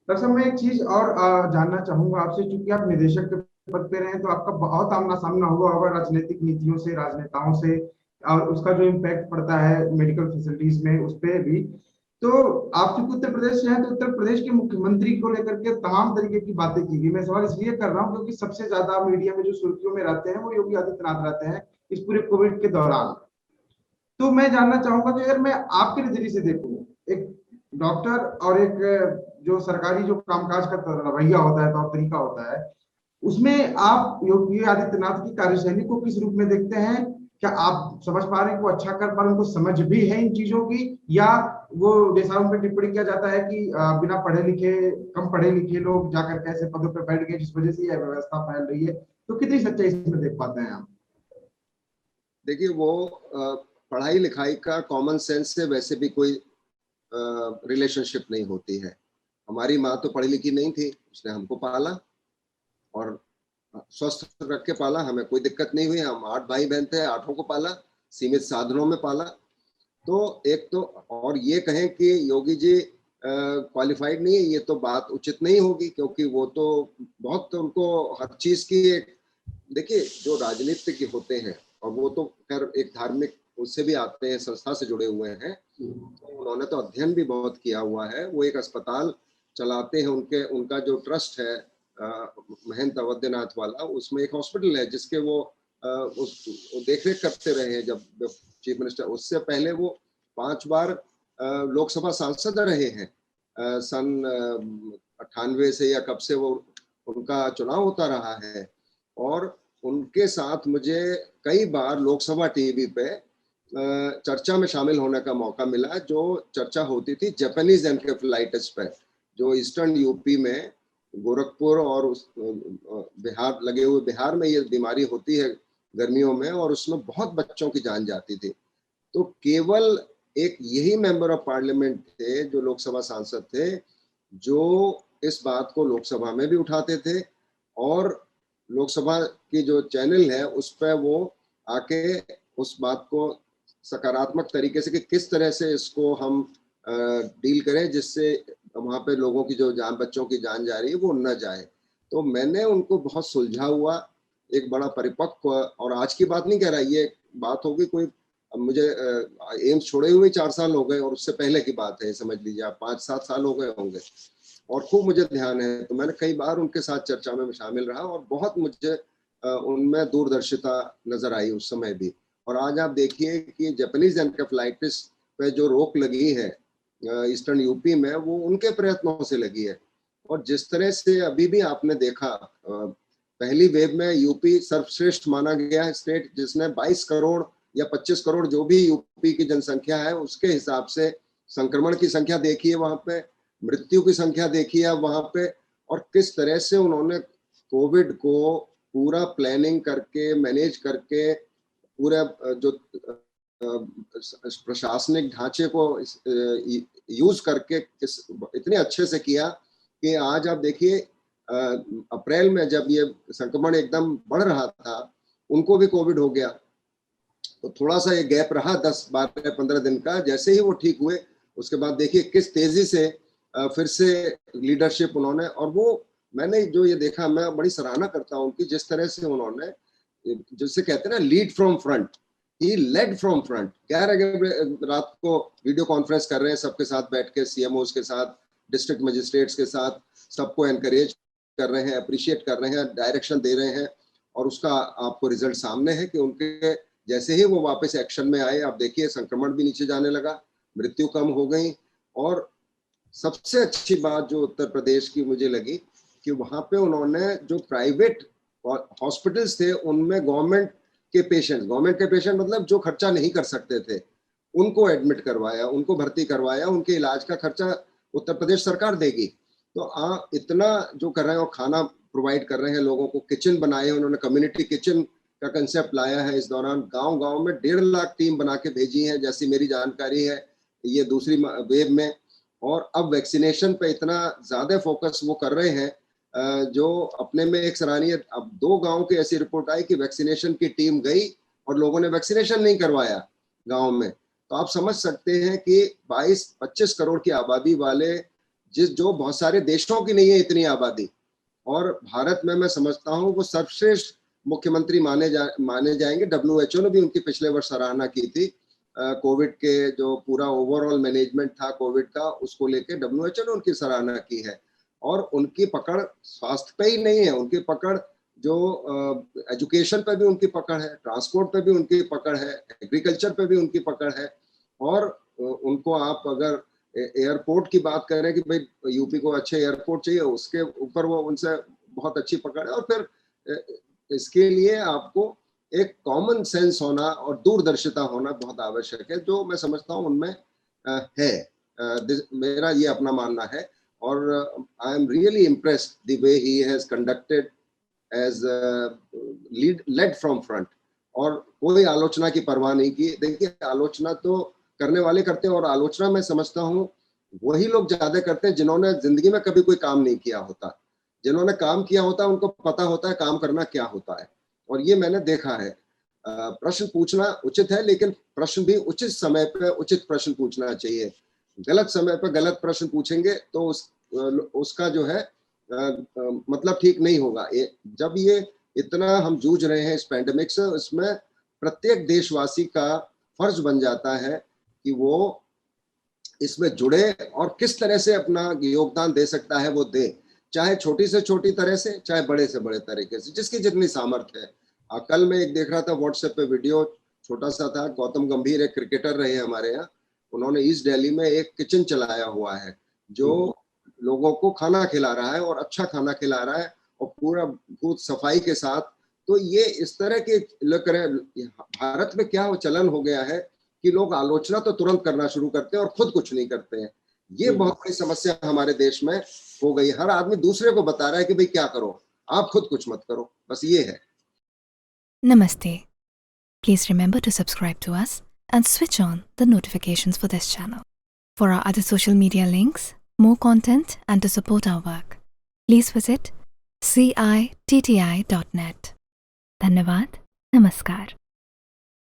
Doctor साहब, मैं एक चीज और जानना चाहूंगा आपसे, क्योंकि आप निदेशक के पद पे रहे हैं तो आपका बहुत आमना सामना हुआ होगा राजनीतिक नीतियों से, राजनेताओं से, और उसका जो इम्पैक्ट पड़ता है मेडिकल फैसिलिटीज में उस पे भी। तो आप चूंकि उत्तर प्रदेश से हैं, तो उत्तर प्रदेश के मुख्यमंत्री को लेकर के तमाम तरीके की बातें की गई। मैं सवाल इसलिए कर रहा हूँ क्योंकि सबसे ज्यादा मीडिया में जो सुर्खियों में रहते हैं वो योगी आदित्यनाथ रहते हैं इस पूरे कोविड के दौरान। तो मैं जानना चाहूंगा कि अगर मैं आपके नजरिए से देखूं, एक डॉक्टर और एक जो सरकारी जो कामकाज का रवैया होता है, तौर तरीका होता है, उसमें आप योगी आदित्यनाथ की कार्यशैली को किस रूप में देखते हैं? क्या आप समझ पा रहे हैं, को अच्छा कर पा रहे हैं, उनको समझ भी है इन चीजों की, या वो जैसा उन पर टिप्पणी किया जाता है कि बिना पढ़े लिखे, कम पढ़े लिखे लोग जाकर के ऐसे पदों पर बैठ गए जिस वजह से यह व्यवस्था फैल रही है? तो कितनी सच्चाई इसमें देख पाते हैं आप? देखिए, वो पढ़ाई लिखाई का कॉमन सेंस से वैसे भी कोई रिलेशनशिप नहीं होती है। हमारी माँ तो पढ़ी लिखी नहीं थी, उसने हमको पाला और स्वस्थ रख के पाला, हमें कोई दिक्कत नहीं हुई। हम 8 भाई बहन थे, 8 को पाला, सीमित साधनों में पाला। तो एक तो, और ये कहें कि योगी जी क्वालिफाइड नहीं है, ये तो बात उचित नहीं होगी, क्योंकि वो तो बहुत, तो उनको हर चीज की एक, देखिए जो राजनीतिज्ञ होते हैं, और वो तो खैर एक धार्मिक उससे भी आते हैं, संस्था से जुड़े हुए हैं, तो उन्होंने तो अध्ययन भी बहुत किया हुआ है। वो एक अस्पताल चलाते हैं, उनके उनका जो ट्रस्ट है महंत अवध्यनाथ वाला, उसमें एक हॉस्पिटल है जिसके वो उस देख रेख करते रहे हैं जब चीफ मिनिस्टर। उससे पहले वो 5 बार लोकसभा सांसद रहे हैं। सन 98 से या कब से वो उनका चुनाव होता रहा है। और उनके साथ मुझे कई बार लोकसभा टीवी पे चर्चा में शामिल होने का मौका मिला, जो चर्चा होती थी जापानीज एनकेफेलाइटिस पे, जो ईस्टर्न यूपी में गोरखपुर और उस बिहार लगे हुए बिहार में ये बीमारी होती है गर्मियों में, और उसमें बहुत बच्चों की जान जाती थी। तो केवल एक यही मेंबर ऑफ पार्लियामेंट थे, जो लोकसभा सांसद थे, जो इस बात को लोकसभा में भी उठाते थे, और लोकसभा की जो चैनल है उस पर वो आके उस बात को सकारात्मक तरीके से कि किस तरह से इसको हम डील करें, जिससे वहां पे लोगों की जो जान, बच्चों की जान जा रही है, वो न जाए। तो मैंने उनको बहुत सुलझा हुआ, एक बड़ा परिपक्व, और आज की बात नहीं कह रहा, ये बात होगी कोई, मुझे एम्स छोड़े हुए 4 साल हो गए, और उससे पहले की बात है, समझ लीजिए आप 5-7 साल हो गए होंगे। और खूब मुझे ध्यान है, तो मैंने कई बार उनके साथ चर्चा में शामिल रहा, और बहुत मुझे उनमें दूरदर्शिता नजर आई उस समय भी। और आज आप देखिए कि जापानीज एनकेफेलाइटिस पे जो रोक लगी है ईस्टर्न यूपी में, वो उनके प्रयत्नों से लगी है। और जिस तरह से अभी भी आपने देखा, पहली वेव में यूपी सर्वश्रेष्ठ माना गया है स्टेट, जिसने 22 करोड़ या 25 करोड़ जो भी यूपी की जनसंख्या है उसके हिसाब से संक्रमण की संख्या देखिए, वहां पे मृत्यु की संख्या देखिए आप वहां पे, और किस तरह से उन्होंने कोविड को पूरा प्लानिंग करके, मैनेज करके, पूरा जो प्रशासनिक ढांचे को यूज करके इतने अच्छे से किया कि आज आप देखिए अप्रैल में जब ये संक्रमण एकदम बढ़ रहा था, उनको भी कोविड हो गया। तो थोड़ा सा ये गैप रहा 10-12-15 दिन का, जैसे ही वो ठीक हुए उसके बाद देखिए किस तेजी से फिर से लीडरशिप उन्होंने, और वो मैंने जो ये देखा, मैं बड़ी सराहना करता हूँ उनकी, जिस तरह से उन्होंने, जिससे कहते हैं ना lead from front, he led from front. 11 रात को वीडियो कॉन्फ्रेंस कर रहे हैं सबके साथ बैठ के, सीएमओ के साथ, डिस्ट्रिक्ट मजिस्ट्रेट्स के साथ, सबको एनकरेज कर रहे हैं, अप्रिशिएट कर रहे हैं, डायरेक्शन दे रहे हैं। और उसका आपको रिजल्ट सामने है कि उनके जैसे ही वो वापस एक्शन में आए, आप देखिए संक्रमण भी नीचे जाने लगा, मृत्यु कम हो गई। और सबसे अच्छी बात जो उत्तर प्रदेश की मुझे लगी कि वहां पे उन्होंने जो प्राइवेट हॉस्पिटल्स थे उनमें गवर्नमेंट के पेशेंट मतलब जो खर्चा नहीं कर सकते थे, उनको एडमिट करवाया, उनको भर्ती करवाया, उनके इलाज का खर्चा उत्तर प्रदेश सरकार देगी। तो इतना जो कर रहे हैं, और खाना प्रोवाइड कर रहे हैं लोगों को, किचन बनाए उन्होंने, कम्युनिटी किचन का कंसेप्ट लाया है। इस दौरान गांव-गांव में 1.5 लाख टीम बना के भेजी है, जैसी मेरी जानकारी है, ये दूसरी वेव में। और अब वैक्सीनेशन पे इतना ज्यादा फोकस वो कर रहे हैं, जो अपने में एक सराहनीय। अब 2 गांव की ऐसी रिपोर्ट आई कि वैक्सीनेशन की टीम गई और लोगों ने वैक्सीनेशन नहीं करवाया गांव में। तो आप समझ सकते हैं कि 22-25 करोड़ की आबादी वाले जो बहुत सारे देशों की नहीं है इतनी आबादी, और भारत में मैं समझता हूँ वो सर्वश्रेष्ठ मुख्यमंत्री माने जाएंगे। WHO ने भी उनकी पिछले वर्ष सराहना की थी। कोविड के जो पूरा ओवरऑल मैनेजमेंट था कोविड का, उसको लेके WHO ने उनकी सराहना की है। और उनकी पकड़ स्वास्थ्य पे ही नहीं है, उनकी पकड़ जो एजुकेशन पे भी उनकी पकड़ है, ट्रांसपोर्ट पे भी उनकी पकड़ है, एग्रीकल्चर पे भी उनकी पकड़ है। और उनको आप अगर एयरपोर्ट की बात करें कि भाई यूपी को अच्छे एयरपोर्ट चाहिए, उसके ऊपर वो उनसे बहुत अच्छी पकड़ है। और फिर इसके लिए आपको एक कॉमन सेंस होना और दूरदर्शिता होना बहुत आवश्यक है, जो मैं समझता हूँ उनमें है। मेरा ये अपना मानना है। और I am really impressed the way he has conducted as led from front, और कोई आलोचना की परवाह नहीं की। देखिए, आलोचना तो करने वाले करते हैं, और आलोचना मैं समझता हूँ वही लोग ज्यादा करते हैं जिन्होंने जिंदगी में कभी कोई काम नहीं किया होता। जिन्होंने काम किया होता है उनको पता होता है काम करना क्या होता है, और ये मैंने देखा है। प्रश्न पूछना उचित है, लेकिन प्रश्न भी उचित समय पे उचित प्रश्न पूछना चाहिए। गलत समय पे गलत प्रश्न पूछेंगे तो उसका जो है मतलब ठीक नहीं होगा। जब ये इतना हम जूझ रहे हैं इस पैंडेमिक से, इसमें प्रत्येक देशवासी का फर्ज बन जाता है कि वो इसमें जुड़े और किस तरह से अपना योगदान दे सकता है वो दे, चाहे छोटी से छोटी तरह से, चाहे बड़े से बड़े तरीके से, जिसकी जितनी सामर्थ्य है। कल मैं एक देख रहा था व्हाट्सएप पे वीडियो, छोटा सा था। गौतम गंभीर एक क्रिकेटर रहे हैं हमारे यहाँ, उन्होंने ईस्ट दिल्ली में एक किचन चलाया हुआ है जो लोगों को खाना खिला रहा है, और अच्छा खाना खिला रहा है, और पूरा बहुत सफाई के साथ। तो ये इस तरह के भारत में क्या चलन हो गया है कि लोग आलोचना तो तुरंत करना शुरू करते हैं और खुद कुछ नहीं करते हैं। ये बहुत बड़ी समस्या हमारे देश में हो गई। हर आदमी दूसरे को बता रहा है कि भाई क्या करो, आप खुद कुछ मत करो, बस ये है। Namaste. Please remember to subscribe to us and switch on the notifications for this channel. For our other social media links, more content, and to support our work, please visit citti.net. Dhanyavad. Namaskar.